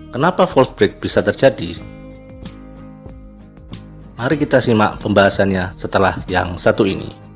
Kenapa false break bisa terjadi? Mari kita simak pembahasannya setelah yang satu ini.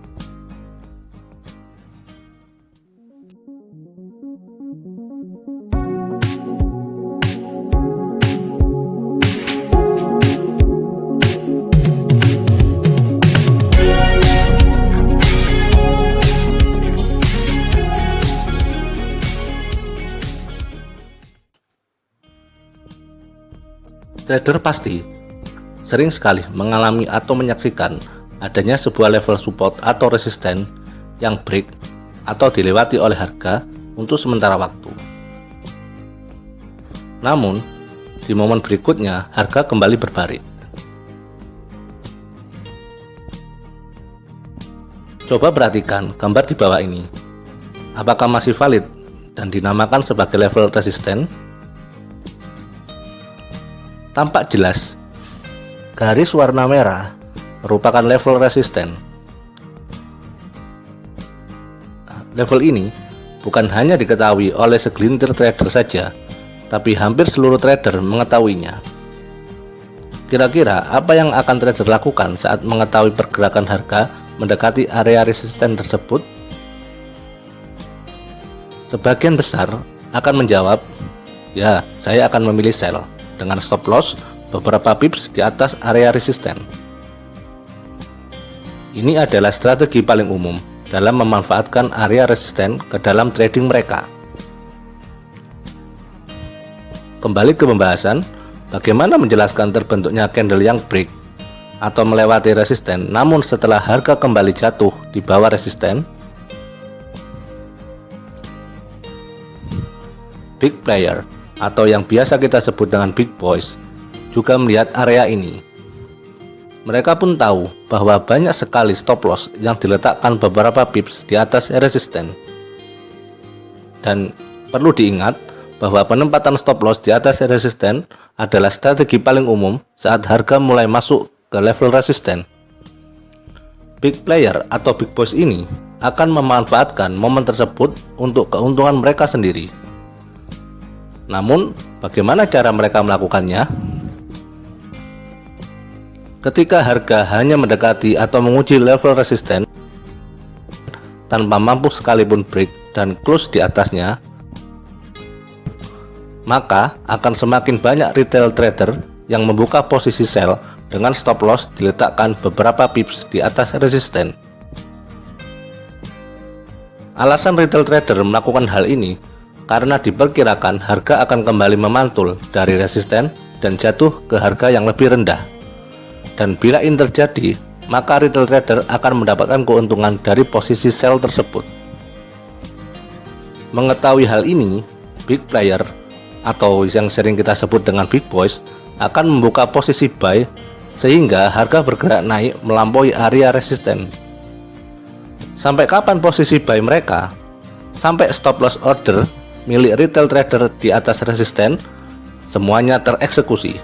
Trader pasti sering sekali mengalami atau menyaksikan adanya sebuah level support atau resisten yang break atau dilewati oleh harga untuk sementara waktu. Namun, di momen berikutnya harga kembali berbalik. Coba perhatikan gambar di bawah ini. Apakah masih valid dan dinamakan sebagai level resisten? Tampak jelas, garis warna merah merupakan level resisten. Level ini bukan hanya diketahui oleh segelintir trader saja, tapi hampir seluruh trader mengetahuinya. Kira-kira apa yang akan trader lakukan saat mengetahui pergerakan harga mendekati area resisten tersebut? Sebagian besar akan menjawab, ya, saya akan memilih sell dengan stop loss beberapa pips di atas area resisten. Ini adalah strategi paling umum dalam memanfaatkan area resisten ke dalam trading mereka. Kembali ke pembahasan, bagaimana menjelaskan terbentuknya candle yang break atau melewati resisten namun setelah harga kembali jatuh di bawah resisten. Big player atau yang biasa kita sebut dengan big boys juga melihat area ini. Mereka pun tahu bahwa banyak sekali stop loss yang diletakkan beberapa pips di atas resisten. Dan perlu diingat bahwa penempatan stop loss di atas resisten adalah strategi paling umum saat harga mulai masuk ke level resisten. Big player atau big boys ini akan memanfaatkan momen tersebut untuk keuntungan mereka sendiri. Namun, bagaimana cara mereka melakukannya? Ketika harga hanya mendekati atau menguji level resisten tanpa mampu sekalipun break dan close di atasnya, maka akan semakin banyak retail trader yang membuka posisi sell dengan stop loss diletakkan beberapa pips di atas resisten. Alasan retail trader melakukan hal ini karena diperkirakan harga akan kembali memantul dari resisten dan jatuh ke harga yang lebih rendah. Dan bila ini terjadi, maka retail trader akan mendapatkan keuntungan dari posisi sell tersebut. Mengetahui hal ini, big player atau yang sering kita sebut dengan big boys akan membuka posisi buy sehingga harga bergerak naik melampaui area resisten. Sampai kapan posisi buy mereka? Sampai stop loss order milik retail trader di atas resisten semuanya tereksekusi.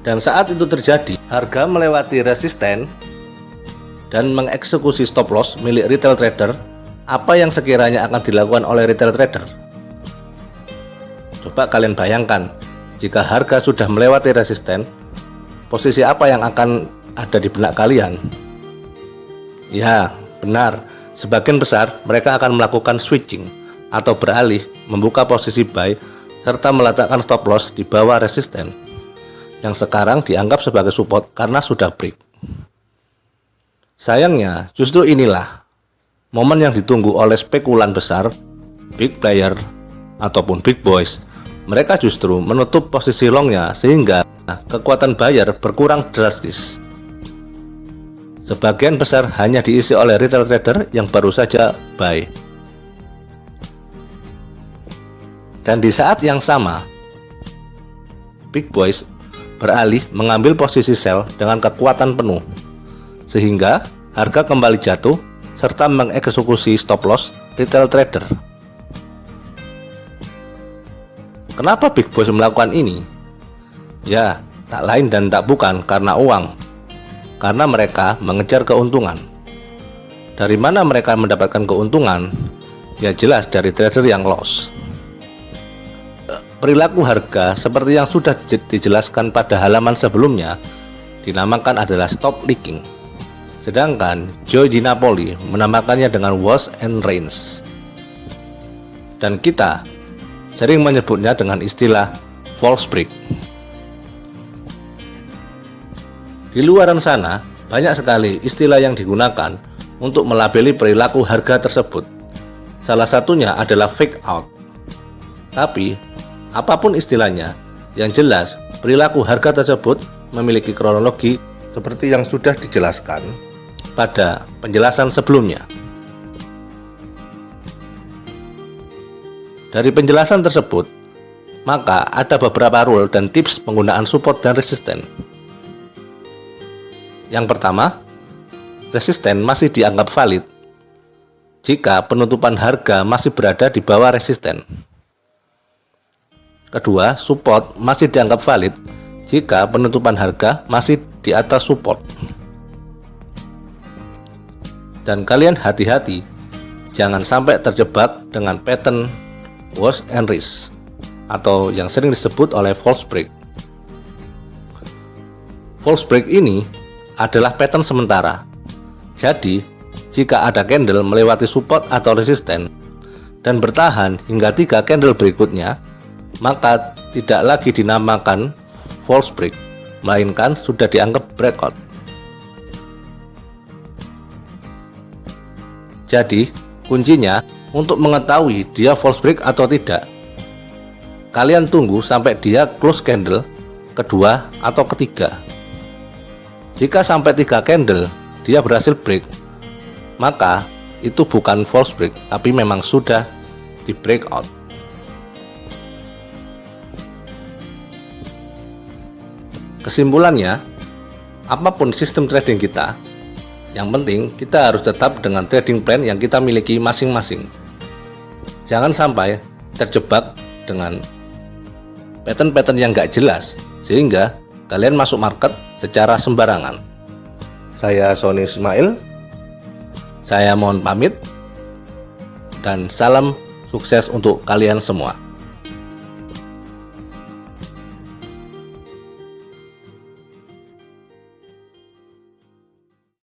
Dan saat itu terjadi, harga melewati resisten dan mengeksekusi stop loss milik retail trader, apa yang sekiranya akan dilakukan oleh retail trader? Coba kalian bayangkan, jika harga sudah melewati resisten, posisi apa yang akan ada di benak kalian? Ya, benar, sebagian besar mereka akan melakukan switching atau beralih membuka posisi buy serta meletakkan stop loss di bawah resisten yang sekarang dianggap sebagai support karena sudah break. Sayangnya, justru inilah momen yang ditunggu oleh spekulan besar, big player ataupun big boys. Mereka justru menutup posisi longnya sehingga kekuatan buyer berkurang drastis. Sebagian besar hanya diisi oleh retail trader yang baru saja buy. Dan di saat yang sama, big boys beralih mengambil posisi sell dengan kekuatan penuh, sehingga harga kembali jatuh serta mengeksekusi stop loss retail trader. Kenapa big boys melakukan ini? Ya, tak lain dan tak bukan karena uang, karena mereka mengejar keuntungan. Dari mana mereka mendapatkan keuntungan? Ya jelas dari trader yang loss. Perilaku harga seperti yang sudah dijelaskan pada halaman sebelumnya dinamakan adalah stop leaking. Sedangkan Joe Di Napoli menamakannya dengan wash and rinse. Dan kita sering menyebutnya dengan istilah false break. Di luaran sana banyak sekali istilah yang digunakan untuk melabeli perilaku harga tersebut. Salah satunya adalah fake out. Tapi apapun istilahnya, yang jelas perilaku harga tersebut memiliki kronologi seperti yang sudah dijelaskan pada penjelasan sebelumnya. Dari penjelasan tersebut, maka ada beberapa rule dan tips penggunaan support dan resisten. Yang pertama, resisten masih dianggap valid jika penutupan harga masih berada di bawah resisten. Kedua, support masih dianggap valid jika penutupan harga masih di atas support. Dan kalian hati-hati, jangan sampai terjebak dengan pattern wash and rinse atau yang sering disebut oleh false break. False break ini adalah pattern sementara. Jadi, jika ada candle melewati support atau resisten dan bertahan hingga 3 candle berikutnya, maka tidak lagi dinamakan false break, melainkan sudah dianggap breakout. Jadi, kuncinya untuk mengetahui dia false break atau tidak, kalian tunggu sampai dia close candle kedua atau ketiga. Jika sampai 3 candle dia berhasil break, maka itu bukan false break, tapi memang sudah di breakout. Kesimpulannya, apapun sistem trading kita, yang penting kita harus tetap dengan trading plan yang kita miliki masing-masing. Jangan sampai terjebak dengan pattern-pattern yang gak jelas, sehingga kalian masuk market secara sembarangan. Saya Sony Ismail, saya mohon pamit, dan salam sukses untuk kalian semua.